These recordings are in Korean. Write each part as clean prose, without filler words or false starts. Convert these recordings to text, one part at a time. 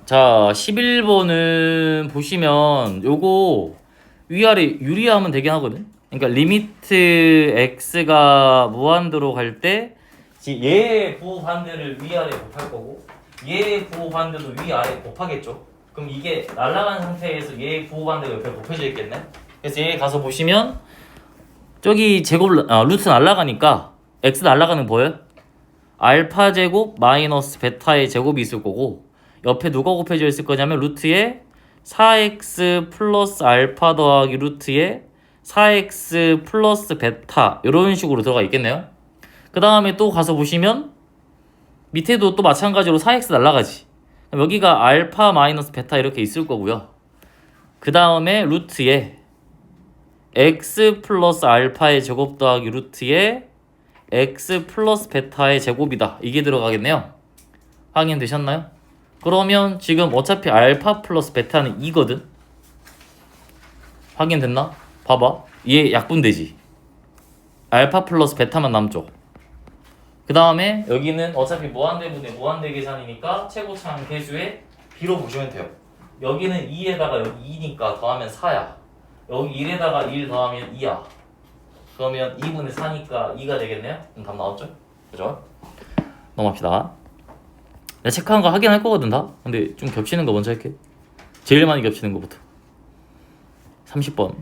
자, 11번은 보시면 요거 위아래 유리하면 되긴 하거든. 그러니까 리미트 x가 무한대로 갈 때 얘의 부호 반대를 위아래 곱할 거고 얘의 부호 반대도 위아래 곱하겠죠. 그럼 이게 날아간 상태에서 얘의 부호 반대가 옆에 곱해져 있겠네. 그래서 얘 가서 보시면 저기 제곱 루트 날아가니까 x 날아가는 거 보여요? 알파 제곱 마이너스 베타의 제곱이 있을 거고 옆에 누가 곱해져 있을 거냐면 루트에 4x 플러스 알파 더하기 루트에 4x 플러스 베타 이런 식으로 들어가 있겠네요. 그 다음에 또 가서 보시면 밑에도 또 마찬가지로 4x 날라가지. 여기가 알파 마이너스 베타 이렇게 있을 거고요. 그 다음에 루트에 x 플러스 알파의 제곱 더하기 루트에 x 플러스 베타의 제곱이다. 이게 들어가겠네요. 확인되셨나요? 그러면 지금 어차피 알파 플러스 베타는 2거든. 확인됐나? 봐봐. 얘 약분되지. 알파 플러스 베타만 남죠. 그 다음에 여기는 어차피 무한대분의 무한대 계산이니까 최고차항 계수의 b로 보시면 돼요. 여기는 2에다가 여기 2니까 더하면 4야. 여기 1에다가 1 더하면 2야. 그러면 2분의 4니까 2가 되겠네요? 그럼 답 나왔죠? 그죠? 넘어갑시다. 내가 체크한 거 확인할 거거든 다? 근데 좀 겹치는 거 먼저 할게. 제일 많이 겹치는 거부터. 30번.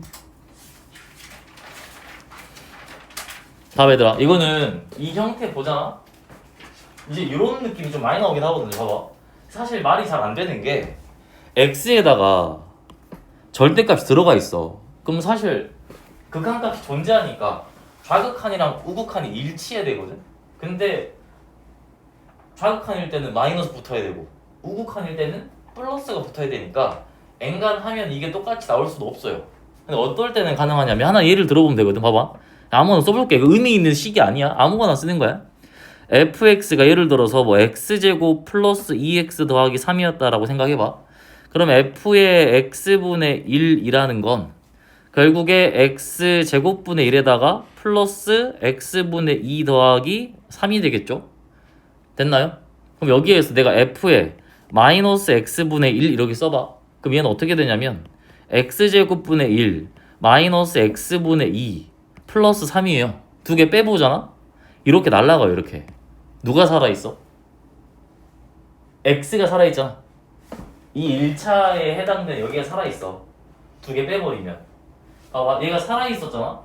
다 얘들아, 이거는 이 형태 보잖아? 이제 이런 느낌이 좀 많이 나오긴 하거든요. 봐봐. 사실 말이 잘 안 되는 게 x에다가 절대값이 들어가 있어. 그럼 사실 극한값이 존재하니까 좌극한이랑 우극한이 일치해야 되거든? 근데 좌극한일 때는 마이너스 붙어야 되고 우극한일 때는 플러스가 붙어야 되니까 엔간하면 이게 똑같이 나올 수도 없어요. 근데 어떨 때는 가능하냐면 하나 예를 들어보면 되거든. 봐봐. 아무거나 써볼게. 의미 있는 식이 아니야. 아무거나 쓰는 거야. fx가 예를 들어서 뭐 x제곱 플러스 2x 더하기 3이었다라고 생각해봐. 그럼 f의 x분의 1이라는 건 결국에 x제곱분의 1에다가 플러스 x분의 2 더하기 3이 되겠죠? 됐나요? 그럼 여기에서 내가 f에 마이너스 x분의 1 이렇게 써봐. 그럼 얘는 어떻게 되냐면 x제곱분의 1 마이너스 x분의 2 플러스 3이에요. 두 개 빼보잖아? 이렇게 날라가요. 이렇게. 누가 살아있어? x가 살아있잖아. 이 1차에 해당되는 여기가 살아있어. 두 개 빼버리면. 봐봐. 얘가 살아있었잖아?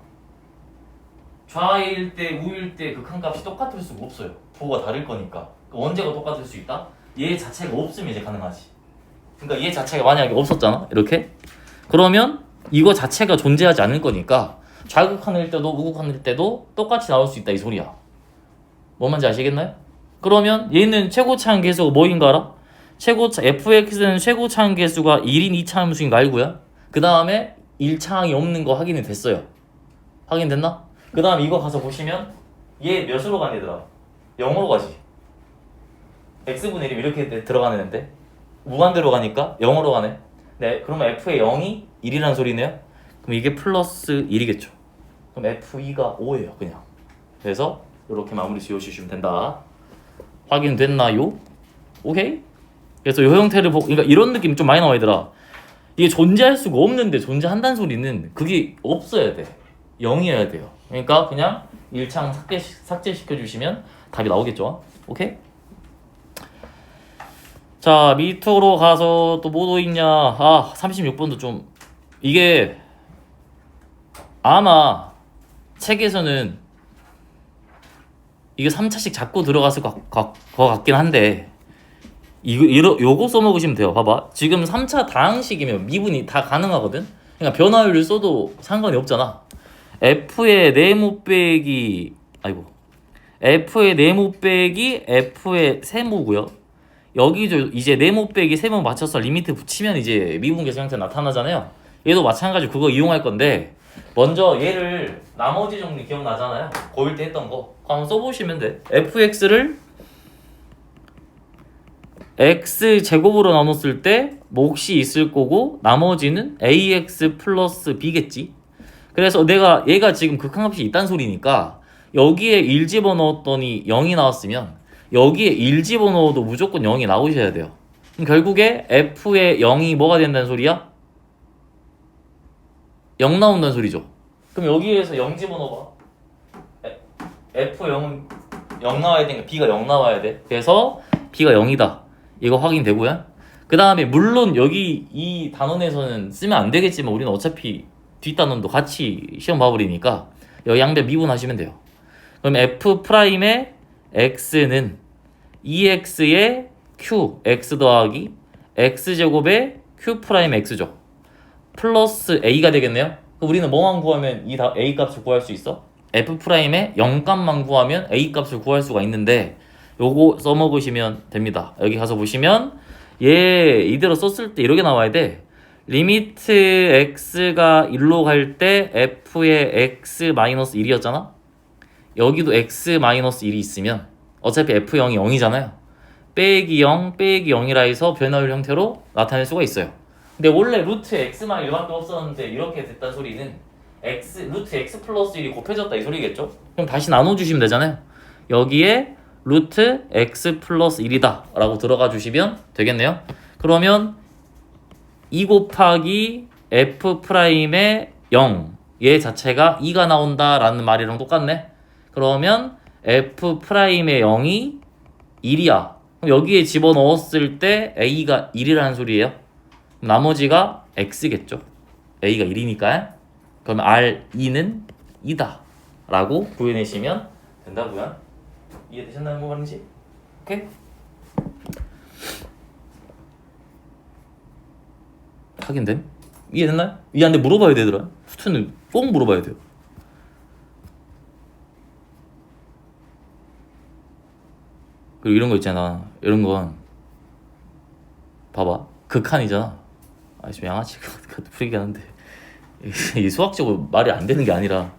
좌일 때, 우일 때 극한값이 똑같을 수가 없어요. 부호가 다를 거니까. 언제가 똑같을 수 있다? 얘 자체가 없으면 이제 가능하지. 그러니까 얘 자체가 만약에 없었잖아? 이렇게? 그러면 이거 자체가 존재하지 않을 거니까 좌극한일 때도 우극한일 때도 똑같이 나올 수 있다 이 소리야. 뭔 말인지 아시겠나요? 그러면 얘는 최고차항 계수가 뭐인가 알아? fx는 최고차항 계수가 1인 2차함수인 거 알고요? 그 다음에 1차항이 없는 거 확인이 됐어요. 확인됐나? 그 다음 이거 가서 보시면 얘 몇으로 가는 얘들아? 0으로 가지. x분의 1이 이렇게 들어가는 애인데 무한대로 가니까 0으로 가네. 네, 그러면 f의 0이 1이라는 소리네요. 그럼 이게 플러스 1이겠죠. 그럼 f2가 5예요 그냥. 그래서 이렇게 마무리 지어주시면 된다. 확인됐나요? 오케이? 그래서 이 형태를 보고 그러니까 이런 느낌 좀 많이 나와 얘들아. 이게 존재할 수가 없는데 존재한다는 소리는 그게 없어야 돼. 0이어야 돼요. 그러니까 그냥 1창 삭제시켜 주시면 답이 나오겠죠. 오케이? 자, 밑으로 가서 또 뭐 있냐. 36번도 좀 이게 아마 책에서는 이게 3차씩 잡고 들어갔을 것 같긴 한데 요거 써먹으시면 돼요. 봐봐. 지금 3차 다항식이면 미분이 다 가능하거든. 그러니까 변화율을 써도 상관이 없잖아. f의 네모 빼기 f의 네모 빼기 f의 세모고요. 여기도 이제 네모 빼기 세모 맞춰서 리미트 붙이면 이제 미분 계수 형태 나타나잖아요. 얘도 마찬가지로 그거 이용할 건데 먼저 얘를 나머지 정리 기억나잖아요. 고1 때 했던 거 한번 써보시면 돼. fx를 x제곱으로 나눴을 때 몫이 있을 거고 나머지는 ax 플러스 b겠지. 그래서 얘가 지금 극한값이 있다는 소리니까 여기에 1 집어넣었더니 0이 나왔으면 여기에 1 집어넣어도 무조건 0이 나오셔야 돼요. 그럼 결국에 f의 0이 뭐가 된다는 소리야? 0 나온다는 소리죠. 그럼 여기에서 0 집어넣어봐. f0은 0 나와야 되니까 b가 0 나와야 돼. 그래서 b가 0이다. 이거 확인되고요. 그 다음에 물론 여기 이 단원에서는 쓰면 안 되겠지만 우리는 어차피 뒷단원도 같이 시험 봐버리니까 여기 양변 미분하시면 돼요. 그럼 f'의 x는 2x의 q x 더하기 x제곱의 q'x죠. 플러스 a가 되겠네요. 우리는 뭐만 구하면 이 a 값을 구할 수 있어? f'의 0값만 구하면 a 값을 구할 수가 있는데 요거 써먹으시면 됩니다. 여기 가서 보시면 얘 이대로 썼을 때 이렇게 나와야 돼. 리미트 x가 1로 갈 때 f의 x-1이었잖아. 여기도 x-1이 있으면 어차피 f0이 0이잖아요. 빼기 0, 빼기 0이라 해서 변화율 형태로 나타낼 수가 있어요. 근데 원래 루트 x만 1밖에 없었는데 이렇게 됐다는 소리는 루트 x 플러스 1이 곱해졌다 이 소리겠죠? 그럼 다시 나눠주시면 되잖아요. 여기에 루트 x 플러스 1이다 라고 들어가 주시면 되겠네요. 그러면 2 곱하기 f'의 0 얘 자체가 2가 나온다 라는 말이랑 똑같네. 그러면 f'의 0이 1이야. 그럼 여기에 집어넣었을 때 a가 1이라는 소리예요. 나머지가 x겠죠. a가 1이니까. 그러면 R2는 2다 라고 구해내시면 된다고요. 이해되셨나요? 뭐 말인지? 오케이? 확인됨? 이해됐나요? 얘한테 물어봐야 되더라. 수트는 꼭 물어봐야 돼요. 그리고 이런 거 있잖아. 이런 건 봐봐. 극한이잖아. 좀 양아치가 풀리긴 한데 이 수학적으로 말이 안 되는 게 아니라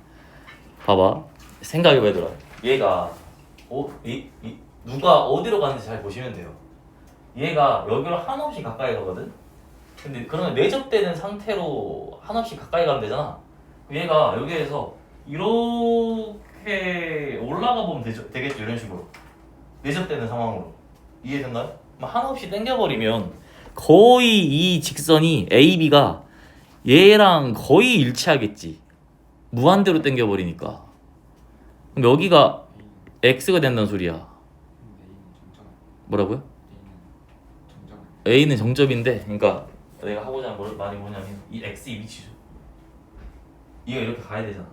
봐봐. 생각해봐 얘들아. 얘가 누가 어디로 가는지 잘 보시면 돼요. 얘가 여기로 한없이 가까이 가거든. 근데 그러면 내접되는 상태로 한없이 가까이 가면 되잖아. 얘가 여기에서 이렇게 올라가 보면 되겠죠. 이런 식으로 내접되는 상황으로. 이해됐나요? 한없이 당겨버리면 거의 이 직선이 AB가 얘랑 거의 일치하겠지. 무한대로 당겨버리니까. 그럼 여기가 X가 된다는 소리야. 뭐라고요? A는 정점인데, 그러니까 내가 하고자 하는 말이 뭐냐면 이 X의 위치죠. 얘가 이렇게 가야 되잖아.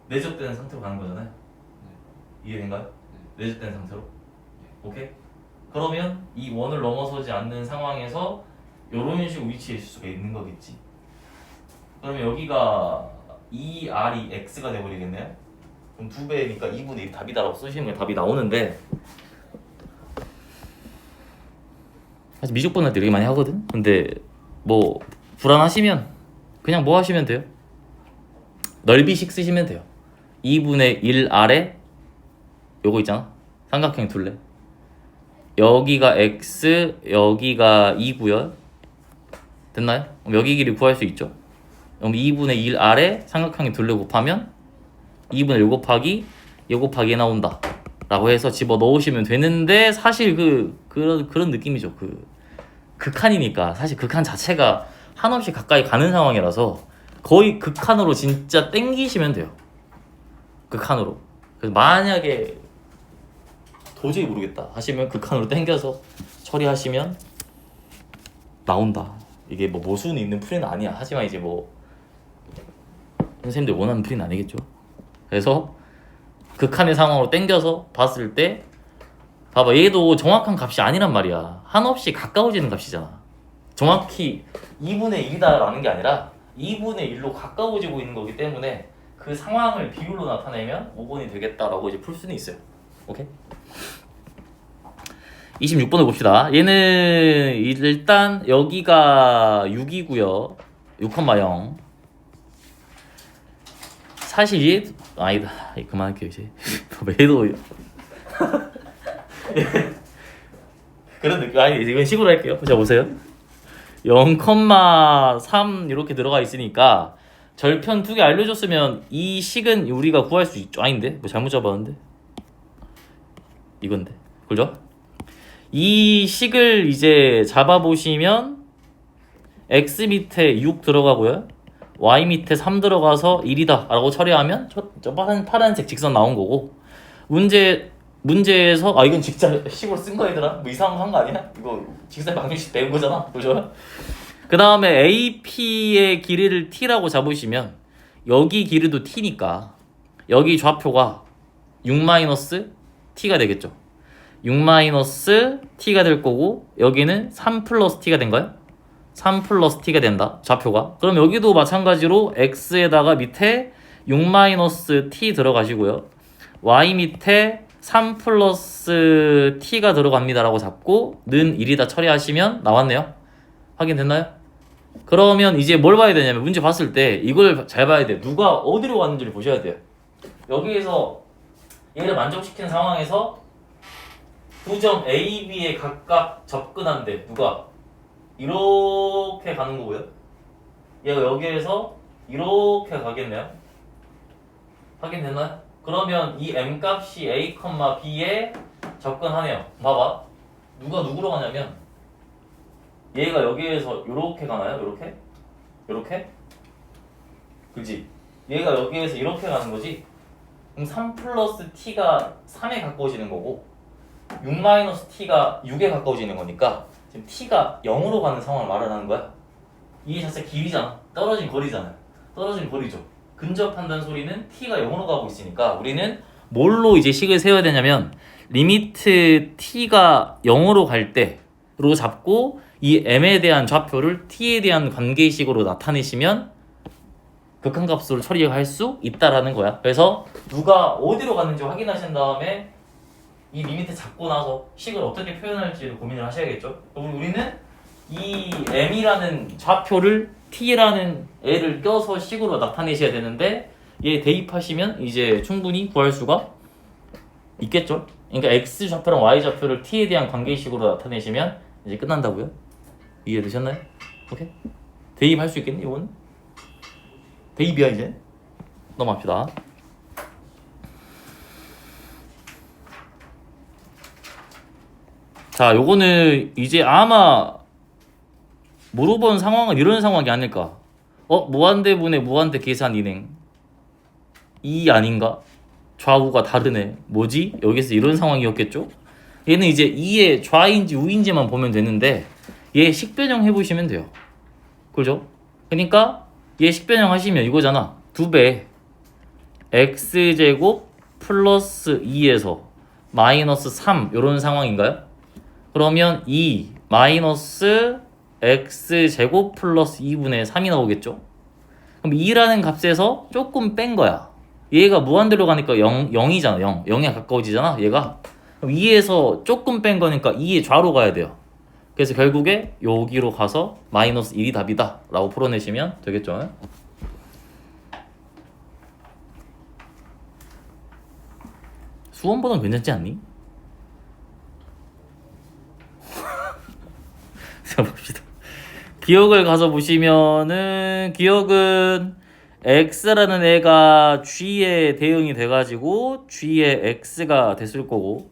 내접되는 상태로 가는 거잖아요. 이해된가요? 내접되는 상태로. 오케이? 그러면 이 원을 넘어서지 않는 상황에서 이런 식으로 위치해 줄 수가 있는 거겠지. 그러면 여기가 2R이 X가 돼버리겠네요. 그럼 2배니까 2분의 1 답이다라고 쓰시면 답이 나오는데 사실 미적분할 때 이렇게 많이 하거든. 근데 뭐 불안하시면 그냥 뭐 하시면 돼요? 넓이식 쓰시면 돼요. 2분의 1 아래 요거 있잖아. 삼각형 둘레. 여기가 X, 여기가 2고요. 됐나요? 그럼 여기 길이 구할 수 있죠. 그럼 2분의 1 아래 삼각형의 둘레 곱하면 2분의 1 곱하기 2 곱하기 나온다 라고 해서 집어 넣으시면 되는데 사실 그런 느낌이죠. 극한이니까 사실 극한 자체가 한없이 가까이 가는 상황이라서 거의 극한으로 진짜 땡기시면 돼요. 극한으로. 그래서 만약에 도저히 모르겠다 하시면 극한으로 땡겨서 처리하시면 나온다. 이게 뭐 모순이 있는 풀이는 아니야. 하지만 이제 뭐 선생님들 원하는 풀이는 아니겠죠. 그래서 극한의 상황으로 땡겨서 봤을 때 봐봐, 얘도 정확한 값이 아니란 말이야. 한없이 가까워지는 값이잖아. 정확히 2분의 1이다라는 게 아니라 2분의 1로 가까워지고 있는 거기 때문에 그 상황을 비율로 나타내면 5번이 되겠다라고 이제 풀 수는 있어요. 오케이? 26번을 봅시다. 얘는 일단 여기가 6이고요. 6,0. 사실 얘 아니다. 그만할게요 이제. 얘도 그런 느낌. 아니 이건 식으로 할게요. 자 보세요. 0,3 이렇게 들어가 있으니까 절편 2개 알려줬으면 이 식은 우리가 구할 수 있죠. 아닌데? 뭐 잘못 잡았는데? 이건데. 그죠? 이 식을 이제 잡아보시면 x 밑에 6 들어가고요. y 밑에 3 들어가서 1이다 라고 처리하면 저 파란색 직선 나온 거고, 문제에서 이건 진짜 식으로 쓴 거 얘들아? 뭐 이상한 거 한 거 아니야? 이거 직선 방정식 배운 거잖아. 그죠? 그 다음에 AP의 길이를 t라고 잡으시면 여기 길이도 t니까 여기 좌표가 6-t가 되겠죠. 6-t가 될 거고, 여기는 3 플러스 t가 된가요? 3 플러스 t가 된다, 좌표가. 그럼 여기도 마찬가지로 x에다가 밑에 6-t 들어가시고요. y 밑에 3 플러스 t가 들어갑니다 라고 잡고 는 1이다 처리하시면 나왔네요. 확인됐나요? 그러면 이제 뭘 봐야 되냐면, 문제 봤을 때 이걸 잘 봐야 돼요. 누가 어디로 갔는지를 보셔야 돼요. 여기에서 얘를 만족시키는 상황에서 두 점 A, B에 각각 접근한데 누가 이렇게 가는 거고요. 얘가 여기에서 이렇게 가겠네요. 확인됐나요? 그러면 이 M 값이 A, B에 접근하네요. 봐봐. 누가 누구로 가냐면 얘가 여기에서 이렇게 가나요? 이렇게? 이렇게? 그지? 얘가 여기에서 이렇게 가는 거지? 그럼 3 플러스 t가 3에 가까워지는 거고 6-t가 6에 가까워지는 거니까 지금 t가 0으로 가는 상황을 말하는 거야. 이게 자체 길이잖아. 떨어진 거리잖아요. 떨어진 거리죠. 근접한다는 소리는 t가 0으로 가고 있으니까 우리는 뭘로 이제 식을 세워야 되냐면 리미트 t가 0으로 갈 때로 잡고 이 m에 대한 좌표를 t에 대한 관계식으로 나타내시면 극한값으로 처리할 수 있다라는 거야. 그래서 누가 어디로 갔는지 확인하신 다음에 이 리미트 잡고 나서 식을 어떻게 표현할지 고민을 하셔야겠죠. 우리는 이 m이라는 좌표를 t라는 애를 껴서 식으로 나타내셔야 되는데, 얘 대입하시면 이제 충분히 구할 수가 있겠죠. 그러니까 x 좌표랑 y 좌표를 t에 대한 관계식으로 나타내시면 이제 끝난다고요. 이해되셨나요? 오케이? 대입할 수 있겠니 이건? 대입이야 이제. 넘어갑시다. 자, 요거는 이제 아마 물어본 상황은 이런 상황이 아닐까. 무한대분의 무한대 계산 인행. 이 아닌가? 좌우가 다르네. 뭐지? 여기서 이런 상황이었겠죠? 얘는 이제 2의 좌인지 우인지만 보면 되는데 얘 식변형 해보시면 돼요. 그죠? 그러니까 얘 식변형 하시면 이거잖아. 2배 x제곱 플러스 2에서 마이너스 3 요런 상황인가요? 그러면 2 마이너스 x제곱 플러스 2분의 3이 나오겠죠? 그럼 2라는 값에서 조금 뺀 거야. 얘가 무한대로 가니까 0이잖아. 0에 가까워지잖아 얘가. 그럼 2에서 조금 뺀 거니까 2의 좌로 가야 돼요. 그래서 결국에 여기로 가서 마이너스 1이 답이다 라고 풀어내시면 되겠죠. 수원보다는 괜찮지 않니? 자, 봅시다. 기억을 가서 보시면은 기억은 x라는 애가 g의 대응이 돼가지고 g의 x가 됐을 거고,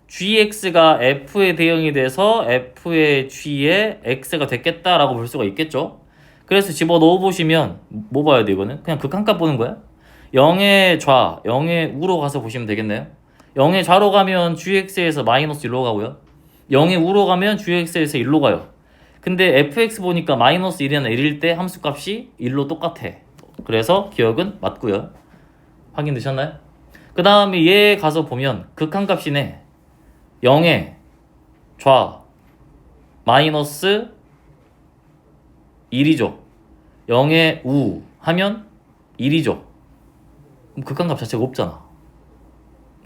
gx가 f의 대응이 돼서 f의 g의 x가 됐겠다라고 볼 수가 있겠죠. 그래서 집어넣어 보시면 뭐 봐야 돼 이거는? 그냥 극한값 보는 거야. 0의 좌, 0의 우로 가서 보시면 되겠네요. 0의 좌로 가면 gx에서 마이너스 1로 가고요. 0의 우로 가면 gx에서 1로 가요. 근데 fx 보니까 마이너스 1이나 1일 때 함수값이 1로 똑같아. 그래서 기억은 맞고요. 확인되셨나요? 그 다음에 얘 가서 보면 극한값이네. 0의 좌 마이너스 1이죠. 0의 우 하면 1이죠. 그럼 극한값 자체가 없잖아.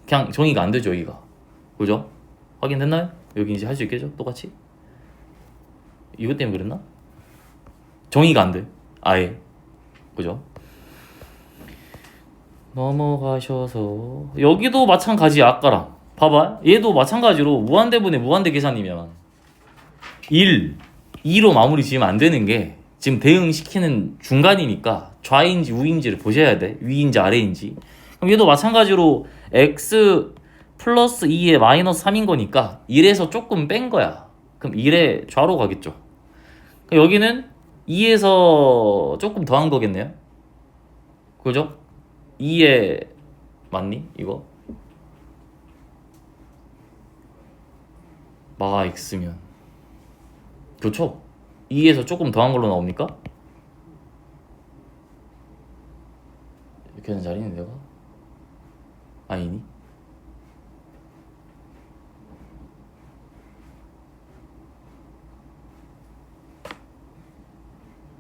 그냥 정의가 안 되죠 여기가. 그죠? 확인됐나요? 여기 이제 할 수 있겠죠? 똑같이? 이것 때문에 그랬나? 정의가 안 돼. 아예. 그죠? 넘어가셔서 여기도 마찬가지야. 아까랑 봐봐. 얘도 마찬가지로 무한대분의 무한대 계산이면 1, 2로 마무리 지으면 안 되는 게 지금 대응시키는 중간이니까 좌인지 우인지를 보셔야 돼. 위인지 아래인지. 그럼 얘도 마찬가지로 x 플러스 2에 마이너스 3인 거니까 1에서 조금 뺀 거야. 그럼 1의 좌로 가겠죠. 그럼 여기는 2에서 조금 더한 거겠네요. 그죠? 2에 맞니? 이거? 마 x면 그렇죠? 2에서 조금 더한 걸로 나옵니까? 이렇게 하는 자리는 내가? 아니니?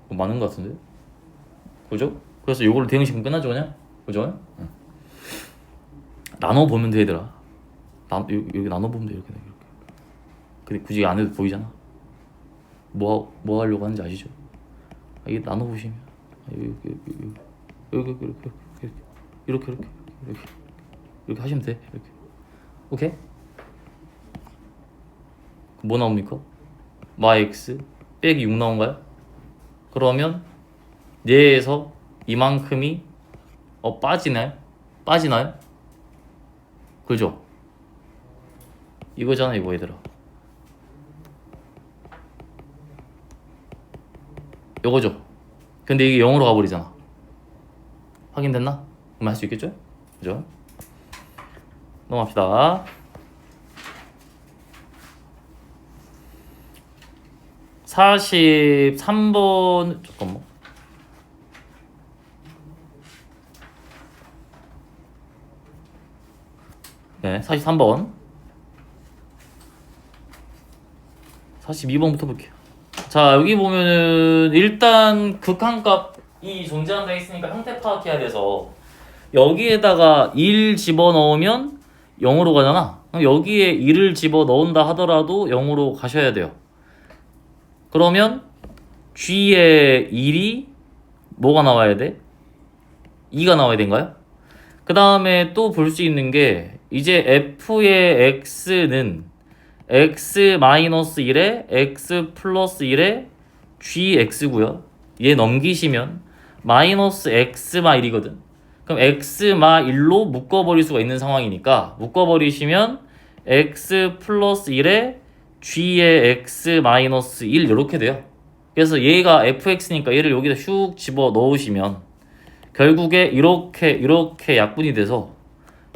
많은 것 같은데? 그죠? 그래서 요거를 대응시키면 끝나죠 그냥? 그죠? 응. 나눠보면 돼 얘들아. 여기 나눠보면 돼 이렇게. 근데 굳이 안 해도 보이잖아. 뭐 하려고 하는지 아시죠? 이게 나눠보시면 여기 이렇게 하시면 돼. 이렇게. 오케이? 뭐 나옵니까? 마 x 빼기 6 나온가요? 그러면 얘에서 이만큼이 빠지나요? 그죠? 이거잖아 이거 얘들아. 요거죠. 근데 이게 0으로 가버리잖아. 확인됐나? 그럼 할 수 있겠죠? 그죠? 넘어갑시다. 43번 잠깐만. 네, 43번. 42번부터 볼게요. 자, 여기 보면은 일단 극한값이 존재한다 했으니까 형태 파악해야 돼서 여기에다가 1 집어넣으면 0으로 가잖아. 그럼 여기에 1을 집어넣은다 하더라도 0으로 가셔야 돼요. 그러면 G의 1이 뭐가 나와야 돼? 2가 나와야 된가요? 그 다음에 또 볼 수 있는 게 이제 F의 X는 X-1에 X 플러스 1에 GX고요. 얘 넘기시면 마이너스 X-1이거든. 그럼 X-1로 묶어버릴 수가 있는 상황이니까 묶어버리시면 X 플러스 1에 G의 X-1 이렇게 돼요. 그래서 얘가 fx니까 얘를 여기다 슉 집어 넣으시면 결국에 이렇게 약분이 돼서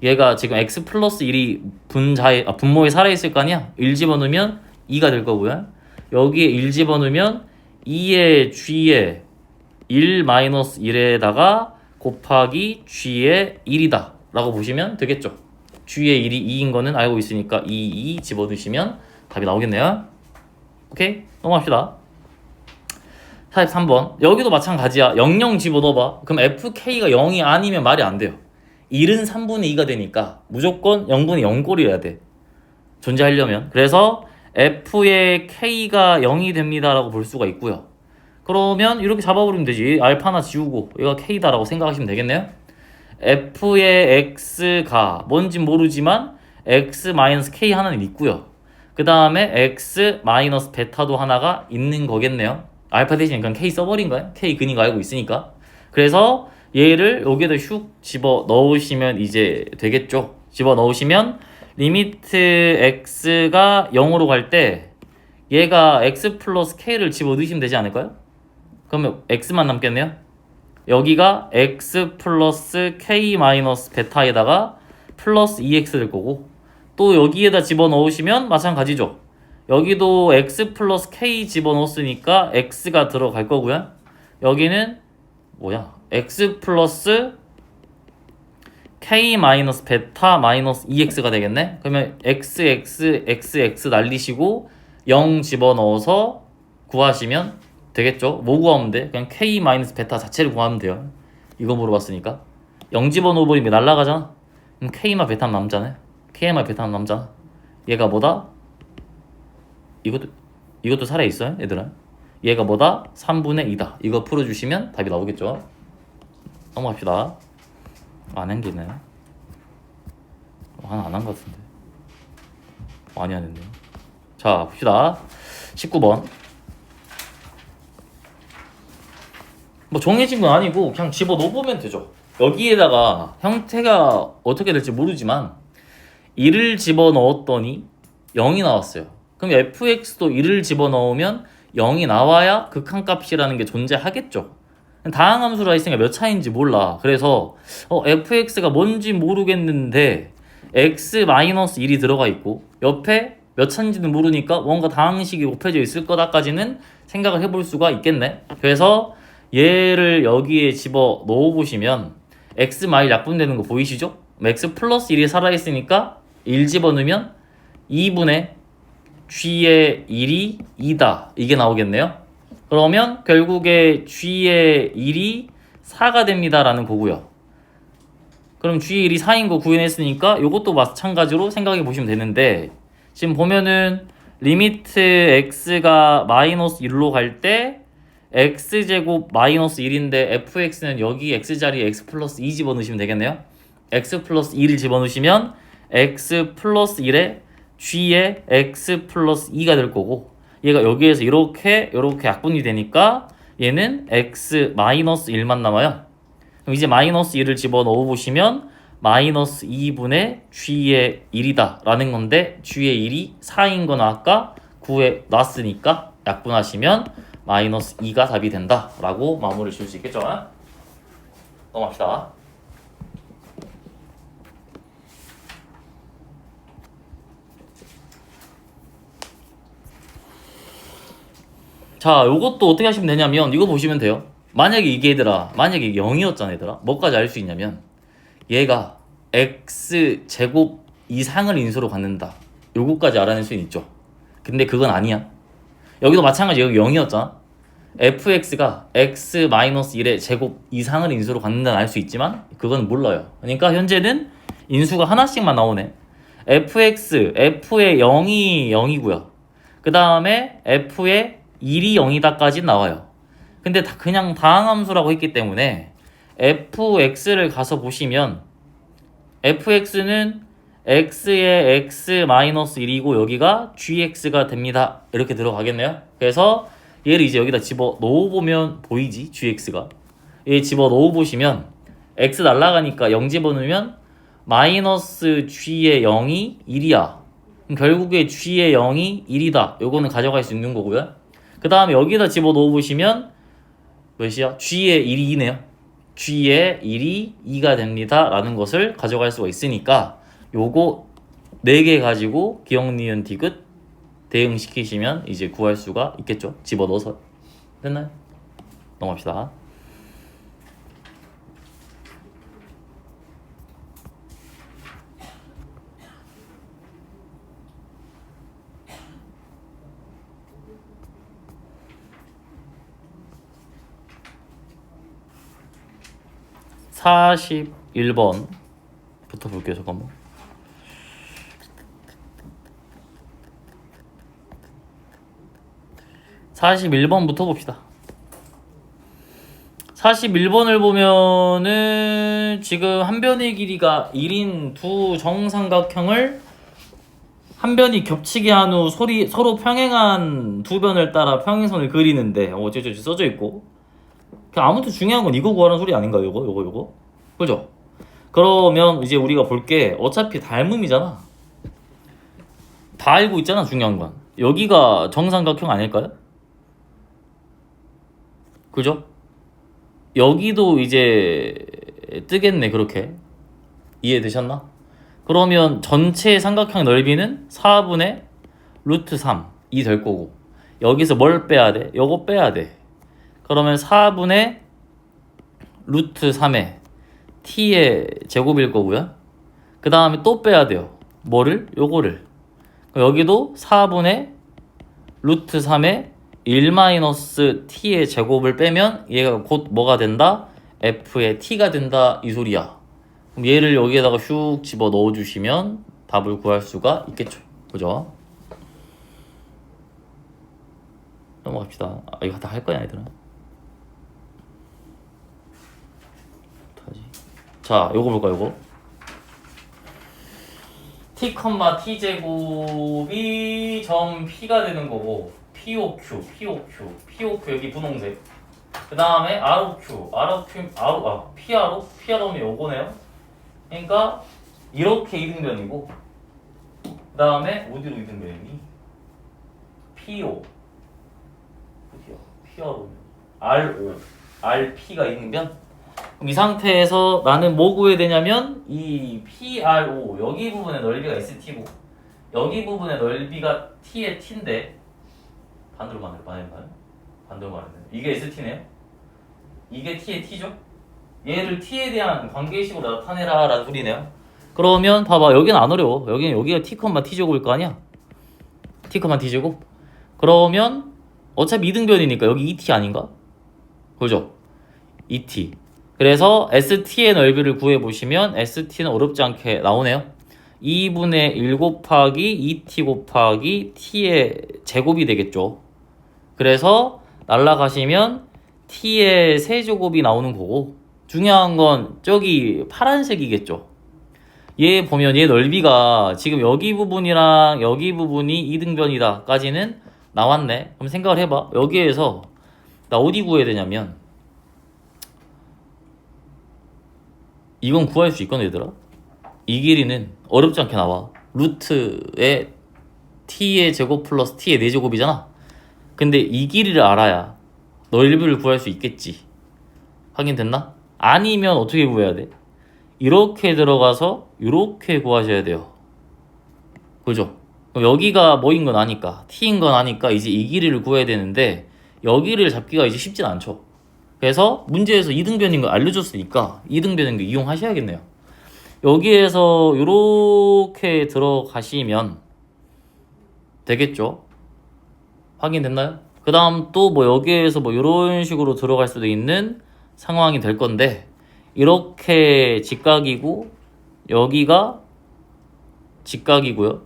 얘가 지금 x 플러스 1이 분모에 살아있을 거 아니야? 1 집어넣으면 2가 될 거고요. 여기에 1 집어넣으면 2의 g의 1 마이너스 1에다가 곱하기 g의 1이다 라고 보시면 되겠죠. g의 1이 2인 거는 알고 있으니까 2 집어넣으시면 답이 나오겠네요. 오케이? 넘어갑시다. 43번. 여기도 마찬가지야. 00 집어넣어봐. 그럼 fk가 0이 아니면 말이 안 돼요. 1은 3분의 2가 되니까 무조건 0분의 0꼴이어야 돼. 존재하려면. 그래서 f의 k가 0이 됩니다 라고 볼 수가 있고요. 그러면 이렇게 잡아버리면 되지. 알파 하나 지우고 얘가 k다 라고 생각하시면 되겠네요. f의 x가 뭔진 모르지만 x-k 하나는 있고요. 그 다음에 x-베타도 하나가 있는 거겠네요. 알파 대신 그냥 k 써버린 거예요. k 근인 거 알고 있으니까. 그래서 얘를 여기에다 슉 집어 넣으시면 이제 되겠죠. 집어 넣으시면 리미트 x가 0으로 갈 때 얘가 x 플러스 k를 집어 넣으시면 되지 않을까요? 그러면 x만 남겠네요. 여기가 x 플러스 k 마이너스 베타에다가 플러스 2x 될 거고 또 여기에다 집어 넣으시면 마찬가지죠. 여기도 x 플러스 k 집어넣었으니까 x가 들어갈 거고요. 여기는 뭐야? x 플러스 k 마이너스 베타 마이너스 2x가 되겠네? 그러면 x 날리시고 0 집어넣어서 구하시면 되겠죠? 뭐 구하면 돼? 그냥 k 마이너스 베타 자체를 구하면 돼요. 이거 물어봤으니까 0 집어넣어버리면 날라가잖아? 그럼 k만 베타만 남잖아요? k만 베타만 남잖아. 얘가 뭐다? 이것도 살아있어요 얘들아. 얘가 뭐다? 3분의 2다. 이거 풀어주시면 답이 나오겠죠. 넘어갑시다. 안 한 게 있나요? 하나 안 한 것 같은데 많이 안 했네요. 자 봅시다. 19번. 뭐 정해진 건 아니고 그냥 집어넣어보면 되죠. 여기에다가 형태가 어떻게 될지 모르지만 1을 집어넣었더니 0이 나왔어요. 그럼 fx도 1을 집어넣으면 0이 나와야 극한값이라는 게 존재하겠죠. 다항함수라 했으니까 몇 차인지 몰라. 그래서 fx가 뭔지 모르겠는데 x-1이 들어가 있고 옆에 몇 차인지는 모르니까 뭔가 다항식이 곱해져 있을 거다까지는 생각을 해볼 수가 있겠네. 그래서 얘를 여기에 집어 넣어보시면 x-y 약분되는 거 보이시죠? x 플러스 1이 살아있으니까 1 집어넣으면 2분의 g의 1이 2다. 이게 나오겠네요. 그러면 결국에 g의 1이 4가 됩니다 라는 거고요. 그럼 g의 1이 4인 거 구현했으니까 이것도 마찬가지로 생각해 보시면 되는데 지금 보면은 리미트 x가 마이너스 1로 갈 때 x제곱 마이너스 1인데 fx는 여기 x자리에 x 플러스 2 집어넣으시면 되겠네요. x 플러스 2를 집어넣으시면 x 플러스 1에 g의 x 플러스 2가 될 거고 얘가 여기에서 이렇게 약분이 되니까 얘는 x 마이너스 1만 남아요. 그럼 이제 마이너스 1을 집어넣어 보시면 마이너스 2분의 g의 1이다 라는 건데 g의 1이 4인 건 아까 구해 놨으니까 약분하시면 마이너스 2가 답이 된다 라고 마무리를 지을 수 있겠죠. 넘어갑시다. 자, 요것도 어떻게 하시면 되냐면 이거 보시면 돼요. 만약에 이게 얘들아, 만약에 0이었잖아 얘들아. 뭐까지 알 수 있냐면 얘가 x제곱 이상을 인수로 갖는다. 요거까지 알아낼 수는 있죠. 근데 그건 아니야. 여기도 마찬가지 여기 0이었잖아. fx가 x-1의 제곱 이상을 인수로 갖는다는 알 수 있지만 그건 몰라요. 그러니까 현재는 인수가 하나씩만 나오네. fx, f의 0이 0이고요. 그 다음에 f의 1이 0이다까지 나와요. 근데 그냥 다항함수라고 했기 때문에 fx를 가서 보시면 fx는 x의 x-1이고 여기가 gx가 됩니다. 이렇게 들어가겠네요. 그래서 얘를 이제 여기다 집어 넣어보면 보이지? gx가 얘 집어 넣어보시면 x 날라가니까 0 집어넣으면 마이너스 g의 0이 1이야. 결국에 g의 0이 1이다. 요거는 가져갈 수 있는 거고요. 그 다음에 여기다 집어 넣어보시면 몇이야? g의 1이 2네요. g의 1이 2가 됩니다 라는 것을 가져갈 수가 있으니까 요거 4개 가지고 기억, 니은, 디귿 대응시키시면 이제 구할 수가 있겠죠. 집어넣어서. 됐나요? 넘어갑시다. (41번부터) 볼게요. 잠깐만. (41번부터) 봅시다. 41번을 보면은 지금 한 변의 길이가 1인 두 정삼각형을 한 변이 겹치게 한 후 서로 평행한 두 변을 따라 평행선을 그리는데 어쩌저쩌 써져 있고 아무튼 중요한 건 이거 구하라는 소리 아닌가요? 요거 그죠? 그러면 이제 우리가 볼 게 어차피 닮음이잖아. 다 알고 있잖아. 중요한 건 여기가 정삼각형 아닐까요? 그죠? 여기도 이제 뜨겠네. 그렇게 이해되셨나? 그러면 전체 삼각형 넓이는 4분의 루트 3이 될 거고 여기서 뭘 빼야 돼? 요거 빼야 돼. 그러면 4분의 루트 3의 t의 제곱일 거고요. 그 다음에 또 빼야 돼요. 뭐를? 요거를. 여기도 4분의 루트 3의 1-t의 제곱을 빼면 얘가 곧 뭐가 된다? f의 t가 된다 이 소리야. 그럼 얘를 여기에다가 슉 집어 넣어주시면 답을 구할 수가 있겠죠. 그죠? 넘어갑시다. 이거 다 할 거야 얘들아. 자, 요거 볼까 요거. t, t 제곱이 점 p가 되는 거고 POQ 여기 분홍색. 그 다음에 PR오면 요거네요. 그러니까 이렇게 이등변이고 그 다음에 어디로 이등변이니? PO PRO RO RP가 이등변. 그럼 이 상태에서 나는 뭐 구해야 되냐면 이 PRO 여기 부분의 넓이가 ST고 여기 부분의 넓이가 T의 T인데 반대로 말했나요? 반대로 말했나요? 이게 ST네요? 이게 T의 T죠? 얘를 T에 대한 관계식으로 나타내라 라는 소리네요. 그러면 봐봐 여기는 안 어려워. 여기가 T, T제곱일 거 아니야? T, T제곱? 그러면 어차피 이등변이니까 여기 ET 아닌가? 그죠? ET. 그래서 ST의 넓이를 구해보시면 ST는 어렵지 않게 나오네요. 2분의 1 곱하기 2T 곱하기 T의 제곱이 되겠죠. 그래서 날라가시면 T의 세제곱이 나오는 거고 중요한 건 저기 파란색이겠죠. 얘 보면 얘 넓이가 지금 여기 부분이랑 여기 부분이 이등변이다 까지는 나왔네. 그럼 생각을 해봐. 여기에서 나 어디 구해야 되냐면 이건 구할 수 있거든 얘들아. 이 길이는 어렵지 않게 나와. 루트의 t의 제곱 플러스 t의 4제곱이잖아. 근데 이 길이를 알아야 넓이를 구할 수 있겠지. 확인됐나? 아니면 어떻게 구해야 돼? 이렇게 들어가서 이렇게 구하셔야 돼요. 그죠? 그럼 여기가 뭐인 건 아니까 t인 건 아니까 이제 이 길이를 구해야 되는데 여기를 잡기가 이제 쉽진 않죠. 그래서 문제에서 이등변인 걸 알려줬으니까 이등변인 거 이용하셔야겠네요. 여기에서 이렇게 들어가시면 되겠죠. 확인됐나요? 그 다음 또 뭐 여기에서 뭐 이런 식으로 들어갈 수도 있는 상황이 될 건데 이렇게 직각이고 여기가 직각이고요.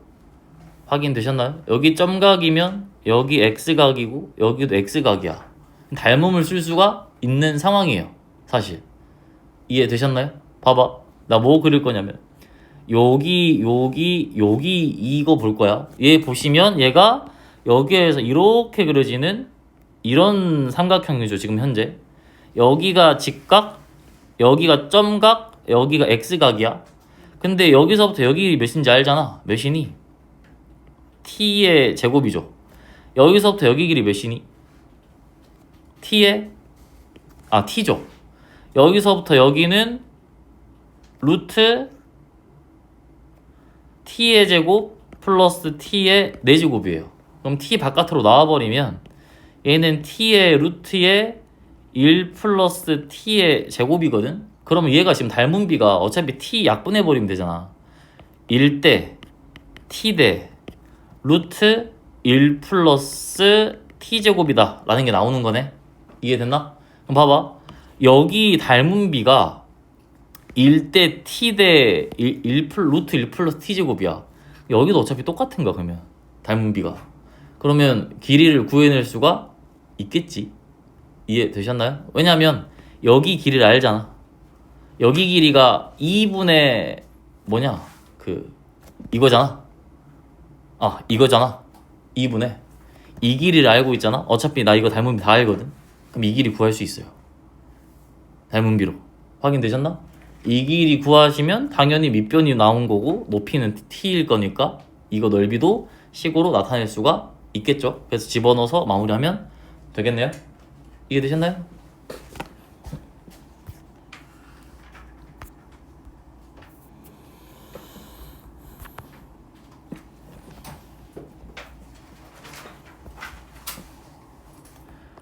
확인되셨나요? 여기 점각이면 여기 x각이고 여기도 x각이야. 닮음을 쓸 수가 있는 상황이에요. 사실 이해되셨나요? 봐봐 나 뭐 그릴 거냐면 여기 이거 볼 거야. 얘 보시면 얘가 여기에서 이렇게 그려지는 이런 삼각형이죠. 지금 현재 여기가 직각 여기가 점각 여기가 x각이야. 근데 여기서부터 여기 몇인지 알잖아. 몇이니? t의 제곱이죠. 여기서부터 여기 길이 몇이니? t죠. 여기서부터 여기는 루트 t의 제곱 플러스 t의 4제곱이에요. 그럼 t 바깥으로 나와버리면 얘는 t의 루트의 1 플러스 t의 제곱이거든. 그러면 얘가 지금 닮은 비가 어차피 t 약분해버리면 되잖아. 1대 t대 루트 1 플러스 t제곱이다 라는 게 나오는 거네. 이해됐나? 그럼 봐봐 여기 닮은 비가 1대 t대 루트 1 플러스 t제곱이야. 여기도 어차피 똑같은 거야. 그러면 닮은 비가 그러면 길이를 구해낼 수가 있겠지. 이해되셨나요? 왜냐면 여기 길이를 알잖아. 여기 길이가 2분의 뭐냐 이거잖아. 이거잖아. 2분의 이 길이를 알고 있잖아. 어차피 나 이거 닮은 비 다 알거든. 그럼 이 길이 구할 수 있어요. 닮은 비로. 확인되셨나? 이 길이 구하시면 당연히 밑변이 나온 거고 높이는 t일 거니까 이거 넓이도 식으로 나타낼 수가 있겠죠. 그래서 집어넣어서 마무리하면 되겠네요. 이해되셨나요?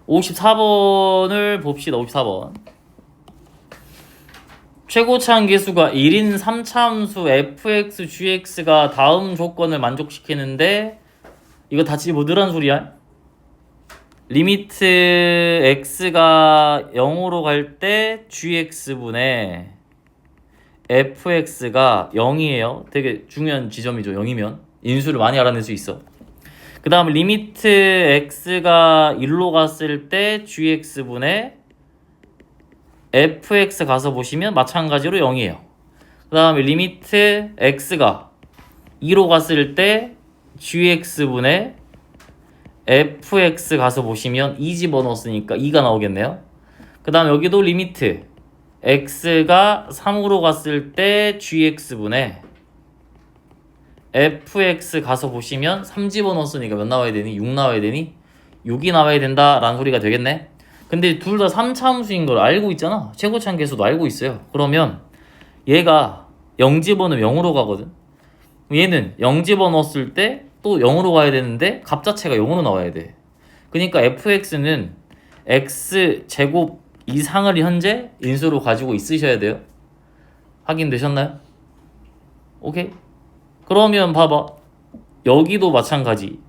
(54번을) 봅시다. 54번 최고차항 계수가 1인 3차함수 fx, gx가 다음 조건을 만족시키는데 이거 다 뭐더란 소리야? 리미트 x가 0으로 갈 때 gx분의 fx가 0이에요. 되게 중요한 지점이죠. 0이면 인수를 많이 알아낼 수 있어. 그 다음 리미트 x가 1로 갔을 때 gx분의 fx 가서 보시면 마찬가지로 0이에요. 그 다음에 리미트 x가 2로 갔을 때 gx분의 fx 가서 보시면 2 집어넣었으니까 2가 나오겠네요. 그 다음 여기도 리미트 x가 3으로 갔을 때 gx분의 fx 가서 보시면 3 집어넣었으니까 몇 나와야 되니? 6 나와야 되니? 6이 나와야 된다라는 소리가 되겠네. 근데 둘 다 3차함수인 걸 알고 있잖아. 최고차항 계수도 알고 있어요. 그러면 얘가 0 집어넣으면 0으로 가거든. 얘는 0 집어넣었을 때 또 0으로 가야 되는데 값 자체가 0으로 나와야 돼. 그러니까 fx는 x 제곱 이상을 현재 인수로 가지고 있으셔야 돼요. 확인되셨나요? 오케이. 그러면 봐봐. 여기도 마찬가지.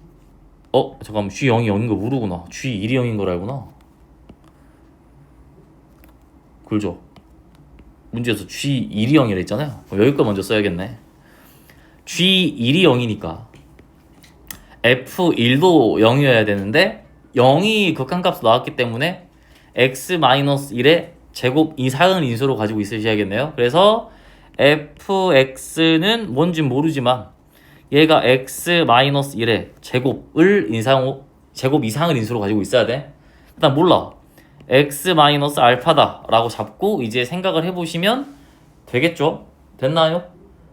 잠깐만. G0이 0인 거 모르구나. G1이 0인 걸 알구나. 그죠? 문제에서 G1이 0이라 했잖아요. 여기 거 먼저 써야겠네. G1이 0이니까 F1도 0이어야 되는데 0이 극한값으로 나왔기 때문에 x-1의 제곱 이상은 인수로 가지고 있으셔야겠네요. 그래서 fx는 뭔진 모르지만 얘가 x-1의 제곱 이상을 인수로 가지고 있어야 돼. 일단 몰라. x-알파다 라고 잡고 이제 생각을 해보시면 되겠죠? 됐나요?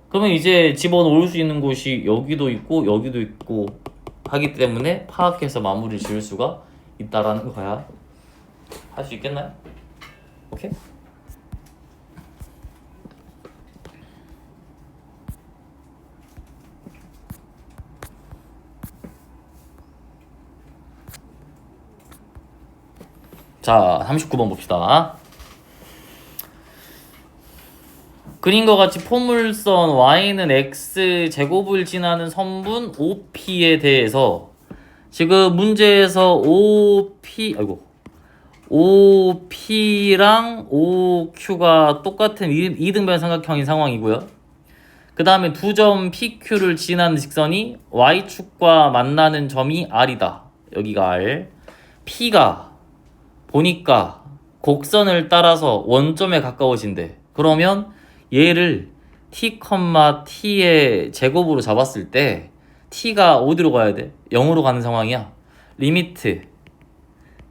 그러면 이제 집어넣을 수 있는 곳이 여기도 있고 여기도 있고 하기 때문에 파악해서 마무리 지을 수가 있다라는 거야. 할 수 있겠나요? 오케이? 자, 39번 봅시다. 그림과 같이 포물선 y는 x 제곱을 지나는 선분 OP에 대해서 지금 문제에서 OP랑 OQ가 똑같은 이등변 삼각형인 상황이고요. 그 다음에 두 점 PQ를 지나는 직선이 Y축과 만나는 점이 R이다. 여기가 R. P가 보니까 곡선을 따라서 원점에 가까워진대. 그러면 얘를 t, t의 제곱으로 잡았을 때 t가 어디로 가야 돼? 0으로 가는 상황이야. 리미트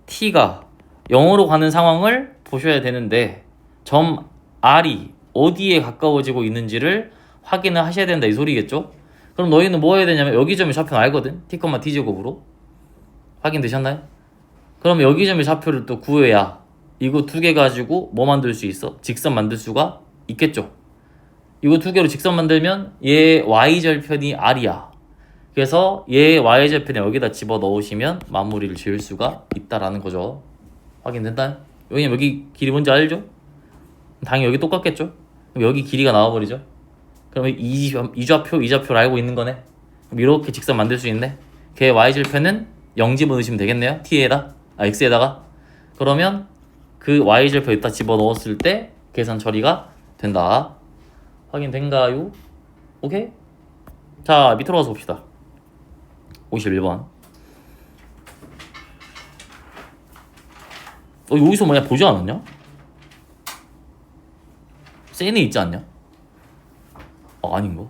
t가 0으로 가는 상황을 보셔야 되는데 점 R이 어디에 가까워지고 있는지를 확인을 하셔야 된다 이 소리겠죠? 그럼 너희는 뭐 해야 되냐면 여기 점의 좌표는 알거든? t, t 제곱으로. 확인되셨나요? 그럼 여기 점의 좌표를 또 구해야 이거 두 개 가지고 뭐 만들 수 있어? 직선 만들 수가 있겠죠. 이거 두 개로 직선 만들면 얘 y절편이 R이야. 그래서 얘 y절편에 여기다 집어 넣으시면 마무리를 지을 수가 있다라는 거죠. 확인된다요? 왜냐면 여기 길이 뭔지 알죠? 당연히 여기 똑같겠죠? 그럼 여기 길이가 나와버리죠. 그러면 이좌표를 알고 있는 거네. 그럼 이렇게 직선 만들 수 있네. 걔 y절편은 0 집어넣으시면 되겠네요. x에다가. 그러면 그 y절표 여기다 집어넣었을 때 계산 처리가 된다. 확인된가요? 오케이? 자, 밑으로 가서 봅시다. 51번. 여기서 뭐냐 보지 않았냐? 센에 있지 않냐? 아닌가?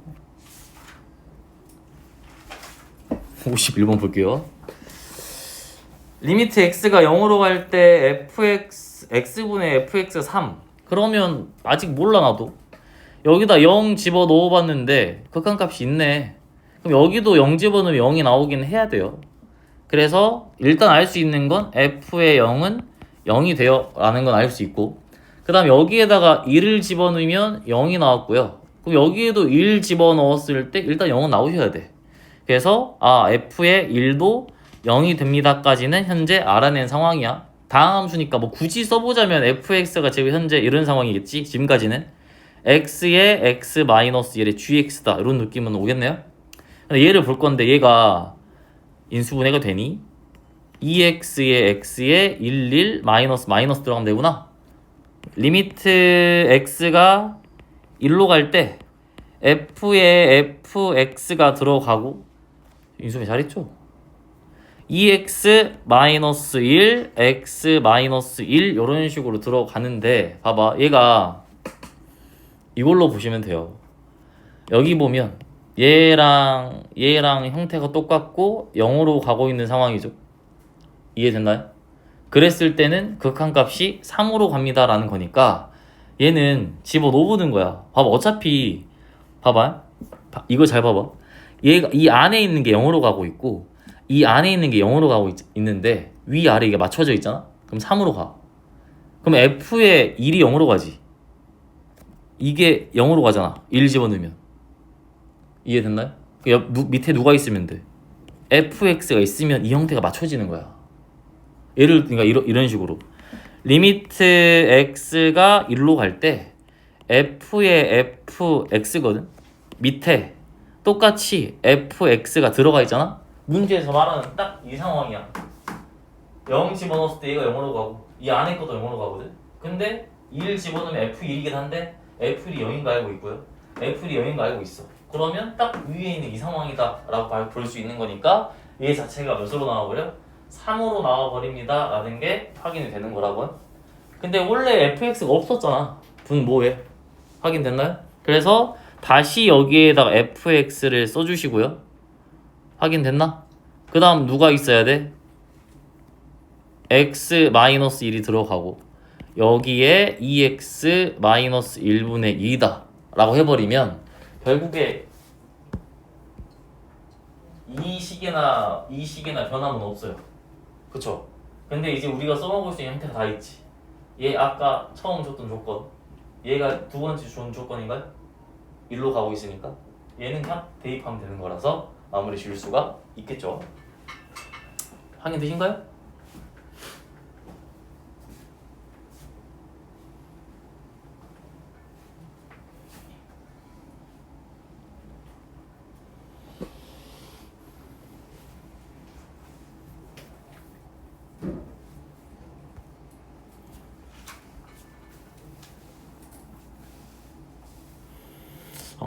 51번 볼게요. 리미트 x가 0으로 갈 때 x분의 fx 3. 그러면 아직 몰라 나도. 여기다 0 집어넣어 봤는데 극한값이 있네. 그럼 여기도 0 집어넣으면 0이 나오긴 해야 돼요. 그래서 일단 알 수 있는 건 f의 0은 0이 돼요 라는 건 알 수 있고, 그 다음 여기에다가 1을 집어넣으면 0이 나왔고요. 그럼 여기에도 1 집어넣었을 때 일단 0은 나오셔야 돼. 그래서 f의 1도 0이 됩니다 까지는 현재 알아낸 상황이야. 다음 함수니까 뭐 굳이 써보자면 fx가 지금 현재 이런 상황이겠지. 지금까지는 x의 x-1의 gx다 이런 느낌은 오겠네요. 얘를 볼 건데 얘가 인수분해가 되니 2x의 x에 11 마이너스 들어가면 되구나. 리미트 x가 1로 갈 때 f에 fx가 들어가고, 인수분해 잘했죠? 2x-1 x-1 이런 식으로 들어가는데 봐봐, 얘가 이걸로 보시면 돼요. 여기 보면 얘랑 형태가 똑같고 0으로 가고 있는 상황이죠. 이해됐나요? 그랬을 때는 극한값이 3으로 갑니다 라는 거니까 얘는 집어넣어보는 거야. 봐봐, 어차피 봐봐, 이거 잘 봐봐. 얘가 이 안에 있는 게 0으로 가고 있고 이 안에 있는 게 0으로 가고 있는데 위아래 이게 맞춰져 있잖아. 그럼 3으로 가. 그럼 f의 1이 0으로 가지. 이게 0으로 가잖아. 1 집어넣으면. 이해됐나요? 밑에 누가 있으면 돼. fx가 있으면 이 형태가 맞춰지는 거야. 그러니까 이런 식으로 리미트 x가 1로 갈 때 f의 fx거든. 밑에 똑같이 fx가 들어가 있잖아. 문제에서 말하는 딱 이 상황이야. 0 집어넣었을 때 얘가 0으로 가고 이 안에 것도 0으로 가거든. 근데 1 집어넣으면 f1이긴 한데 f1이 0인 거 알고 있고요. f1이 0인 거 알고 있어. 그러면 딱 위에 있는 이 상황이다 라고 볼 수 있는 거니까 얘 자체가 몇으로 나와버려? 3으로 나와버립니다 라는 게 확인이 되는 거라고요. 근데 원래 fx가 없었잖아. 분 뭐해? 확인됐나요? 그래서 다시 여기에다가 fx를 써주시고요. 확인됐나? 그 다음 누가 있어야 돼? x-1이 들어가고 여기에 2x-1분의 2다 라고 해버리면 결국에 이 식이나 변함은 없어요. 그쵸? 근데 이제 우리가 써먹을 수 있는 형태가 다 있지. 얘 아까 처음 줬던 조건, 얘가 두 번째 준 조건인가요? 1로 가고 있으니까 얘는 그냥 대입하면 되는 거라서 마무리 지을 수가 있겠죠. 확인되신가요?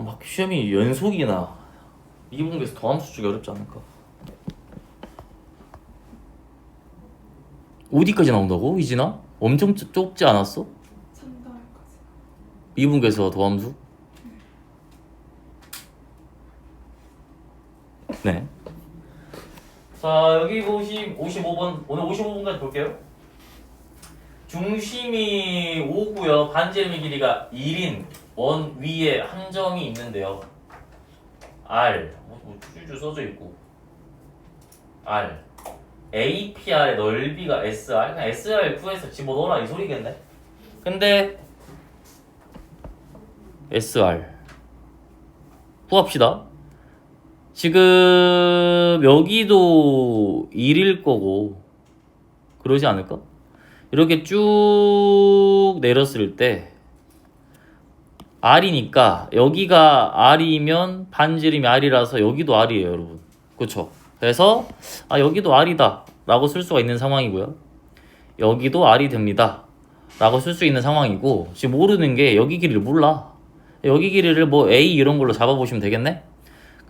막 시험이 연속이나 이분계에서 더함수 주기 어렵지 않을까? 어디까지 나온다고? 이진아? 엄청 좁지 않았어? 3단까지. 이분계에서 더함수? 네. 자 여기 55번 오늘 55번까지 볼게요. 중심이 5고요. 반지름의 길이가 1인 원 위에 함정이 있는데요. R 쭈쭈 써져 있고 R APR의 넓이가 SR 그냥 SR 구해서 집어넣어라 이 소리겠네. 근데 SR 구합시다. 지금 여기도 1일 거고 그러지 않을까? 이렇게 쭉 내렸을 때 R이니까 여기가 R이면 반지름이 R이라서 여기도 R이에요 여러분. 그쵸? 그래서 여기도 R이다 라고 쓸 수가 있는 상황이고요. 여기도 R이 됩니다 라고 쓸 수 있는 상황이고 지금 모르는 게 여기 길이를 몰라. 여기 길이를 뭐 A 이런 걸로 잡아보시면 되겠네.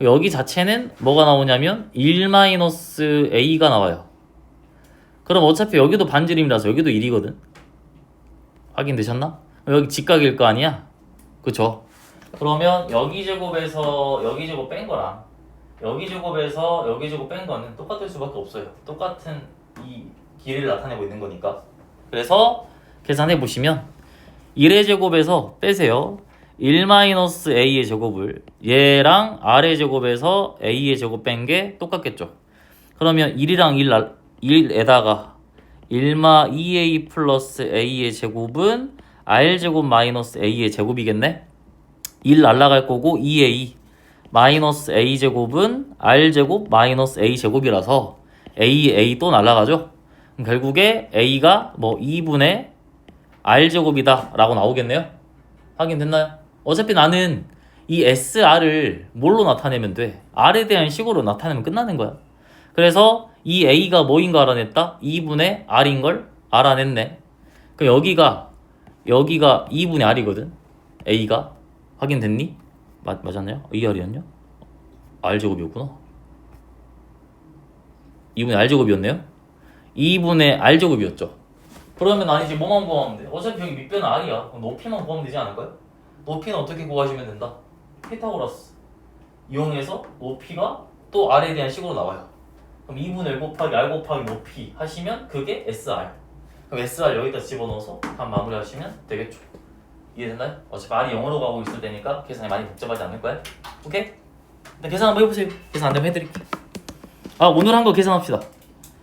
여기 자체는 뭐가 나오냐면 1-A가 나와요. 그럼 어차피 여기도 반지름이라서 여기도 1이거든. 확인되셨나? 여기 직각일 거 아니야? 그쵸? 그러면 여기 제곱에서 여기 제곱 뺀 거랑 여기 제곱에서 여기 제곱 뺀 거는 똑같을 수밖에 없어요. 똑같은 이 길이를 나타내고 있는 거니까. 그래서 계산해 보시면 1의 제곱에서 빼세요. 1-A의 제곱을 얘랑 R의 제곱에서 A의 제곱 뺀 게 똑같겠죠. 그러면 1이랑 1에다가 1-2A 플러스 A의 제곱은 R제곱 마이너스 A의 제곱이겠네. 1 날라갈 거고 2A 마이너스 A제곱은 R제곱 마이너스 A제곱이라서 A 또 날라가죠. 그럼 결국에 A가 뭐 2분의 R제곱이다 라고 나오겠네요. 확인됐나요? 어차피 나는 이 SR을 뭘로 나타내면 돼? R에 대한 식으로 나타내면 끝나는 거야. 그래서 이 A가 뭐인 거 알아냈다? 2분의 R인 걸 알아냈네. 그럼 여기가 2분의 R이거든. A가 확인됐니? 맞았나요? 2R이었냐? R제곱이었구나. 2분의 R제곱이었네요. 2분의 R제곱이었죠. 그러면 아니지 뭐만 구하면 돼? 어차피 여기 밑변은 R이야. 그럼 높이만 구하면 되지 않을까요? 높이는 어떻게 구하시면 된다? 피타고라스 이용해서 높이가 또 R에 대한 식으로 나와요. 그럼 2분의 1 곱하기 R 곱하기 높이 하시면 그게 SR. 그럼 SR 여기다 집어넣어서 한 마무리 하시면 되겠죠. 이해됐나요? 어차피 R이 0으로 가고 있을 때니까 계산이 많이 복잡하지 않을 거야. 오케이? 계산 한번 해보세요. 계산 안 되면 해드릴게. 아 오늘 한 거 계산합시다.